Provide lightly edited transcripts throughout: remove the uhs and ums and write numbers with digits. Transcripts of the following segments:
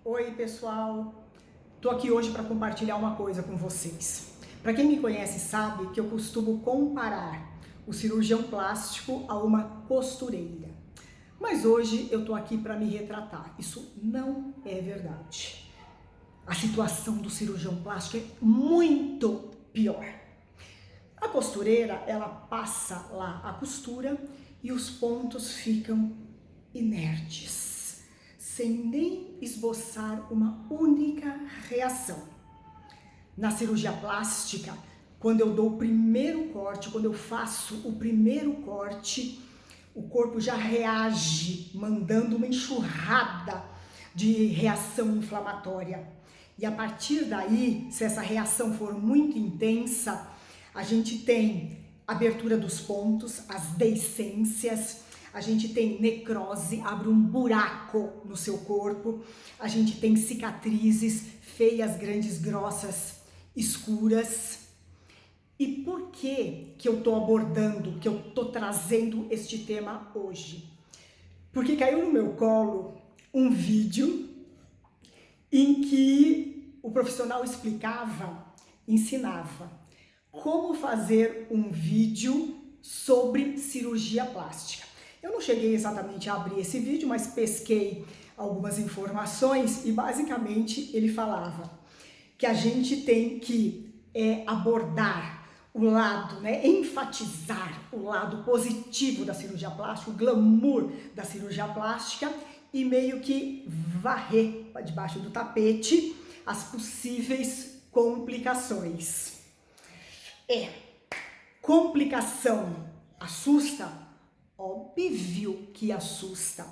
Oi pessoal, tô aqui hoje para compartilhar uma coisa com vocês. Para quem me conhece sabe que eu costumo comparar o cirurgião plástico a uma costureira. Mas hoje eu tô aqui para me retratar. Isso não é verdade. A situação do cirurgião plástico é muito pior. A costureira, ela passa lá a costura e os pontos ficam inertes, sem nem esboçar uma única reação. Na cirurgia plástica, quando eu dou o primeiro corte, quando eu faço o primeiro corte, o corpo já reage, mandando uma enxurrada de reação inflamatória. E a partir daí, se essa reação for muito intensa, a gente tem abertura dos pontos, as deiscências, a gente tem necrose, abre um buraco no seu corpo, a gente tem cicatrizes feias, grandes, grossas, escuras. E por que eu tô abordando, que eu tô trazendo este tema hoje? Porque caiu no meu colo um vídeo em que o profissional ensinava como fazer um vídeo sobre cirurgia plástica. Eu não cheguei exatamente a abrir esse vídeo, mas pesquei algumas informações e basicamente ele falava que a gente tem que abordar o lado, enfatizar o lado positivo da cirurgia plástica, o glamour da cirurgia plástica e meio que varrer para debaixo do tapete as possíveis complicações. Complicação assusta? Óbvio que assusta,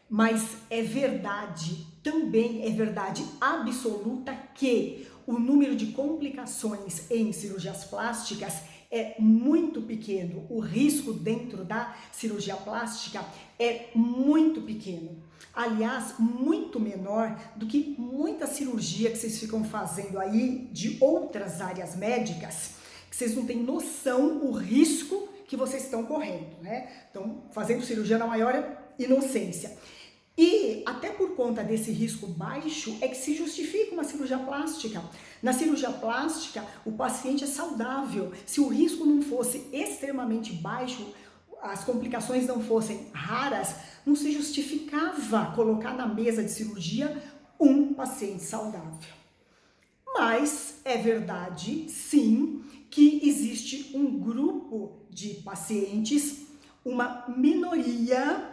mas é verdade, também é verdade absoluta que o número de complicações em cirurgias plásticas é muito pequeno, o risco dentro da cirurgia plástica é muito pequeno. Aliás, muito menor do que muita cirurgia que vocês ficam fazendo aí de outras áreas médicas, que vocês não têm noção o risco que vocês estão correndo, né? Estão fazendo cirurgia na maior inocência. E até por conta desse risco baixo é que se justifica uma cirurgia plástica. Na cirurgia plástica, o paciente é saudável. Se o risco não fosse extremamente baixo, as complicações não fossem raras, não se justificava colocar na mesa de cirurgia um paciente saudável. Mas é verdade, sim, que existe um grupo de pacientes, uma minoria,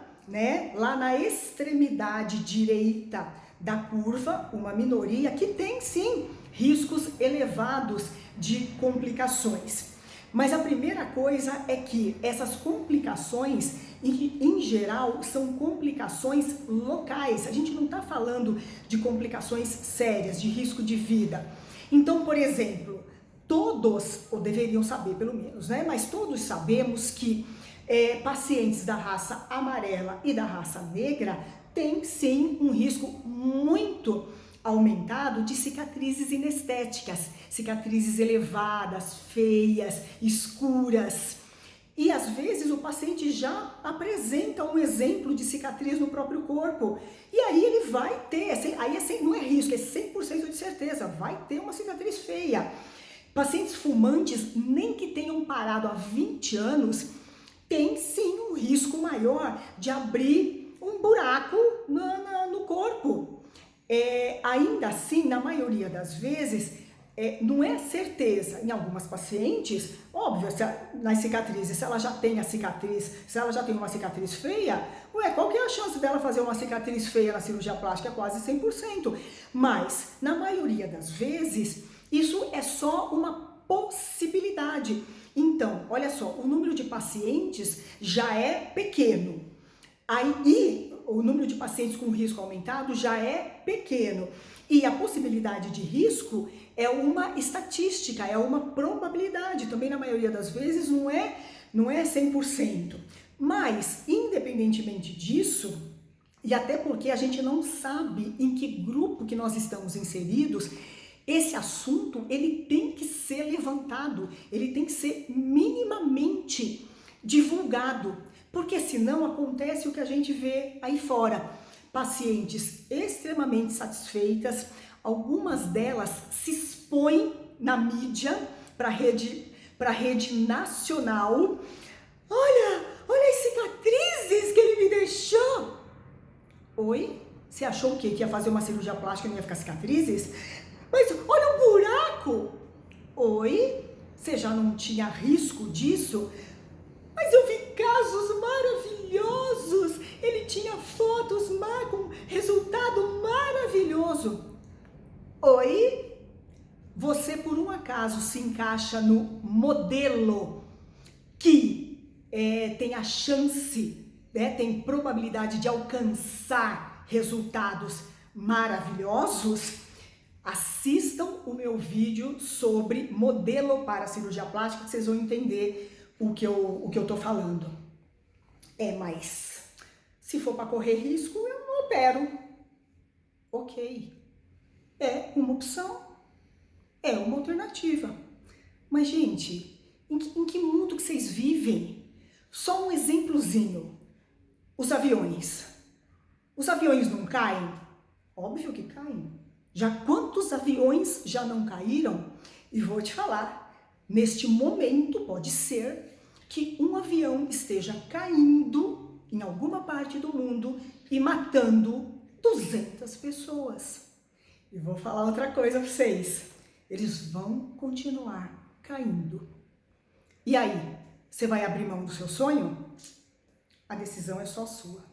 lá na extremidade direita da curva, uma minoria que tem sim riscos elevados de complicações. Mas a primeira coisa é que essas complicações, em geral, são complicações locais. A gente não está falando de complicações sérias, de risco de vida. Então, por exemplo, todos, ou deveriam saber pelo menos, mas todos sabemos que pacientes da raça amarela e da raça negra têm sim um risco muito aumentado de cicatrizes inestéticas, cicatrizes elevadas, feias, escuras. E às vezes o paciente já apresenta um exemplo de cicatriz no próprio corpo. E aí ele vai ter, não é risco, é 100% de certeza, vai ter uma cicatriz feia. Pacientes fumantes, nem que tenham parado há 20 anos, tem sim um risco maior de abrir um buraco no corpo. Ainda assim, na maioria das vezes, não é certeza. Em algumas pacientes, óbvio, nas cicatrizes, se ela já tem a cicatriz, se ela já tem uma cicatriz feia, qual que é a chance dela fazer uma cicatriz feia na cirurgia plástica? É quase 100%. Mas, na maioria das vezes, isso é só uma possibilidade. Então, olha só, o número de pacientes já é pequeno. Aí, o número de pacientes com risco aumentado já é pequeno. E a possibilidade de risco é uma estatística, é uma probabilidade. Também, na maioria das vezes, não é 100%. Mas, independentemente disso, e até porque a gente não sabe em que grupo que nós estamos inseridos, esse assunto, ele tem que ser levantado, ele tem que ser minimamente divulgado, porque senão acontece o que a gente vê aí fora. pacientes extremamente satisfeitas, algumas delas se expõem na mídia, para rede nacional. Olha as cicatrizes que ele me deixou. Oi? Você achou o quê? Que ia fazer uma cirurgia plástica e não ia ficar cicatrizes? Mas olha o buraco! Oi? Você já não tinha risco disso? Mas eu vi casos maravilhosos! Ele tinha fotos com resultado maravilhoso. Oi? Você por um acaso se encaixa no modelo que tem a chance, tem probabilidade de alcançar resultados maravilhosos? Assistam o meu vídeo sobre modelo para cirurgia plástica, que vocês vão entender o que eu tô falando. Mas se for para correr risco, eu não opero. Ok, é uma opção, é uma alternativa. Mas, gente, em que mundo que vocês vivem? Só um exemplozinho. Os aviões. Os aviões não caem? Óbvio que caem. Já quantos aviões já não caíram? E vou te falar, neste momento pode ser que um avião esteja caindo em alguma parte do mundo e matando 200 pessoas. E vou falar outra coisa para vocês. Eles vão continuar caindo. E aí, você vai abrir mão do seu sonho? A decisão é só sua.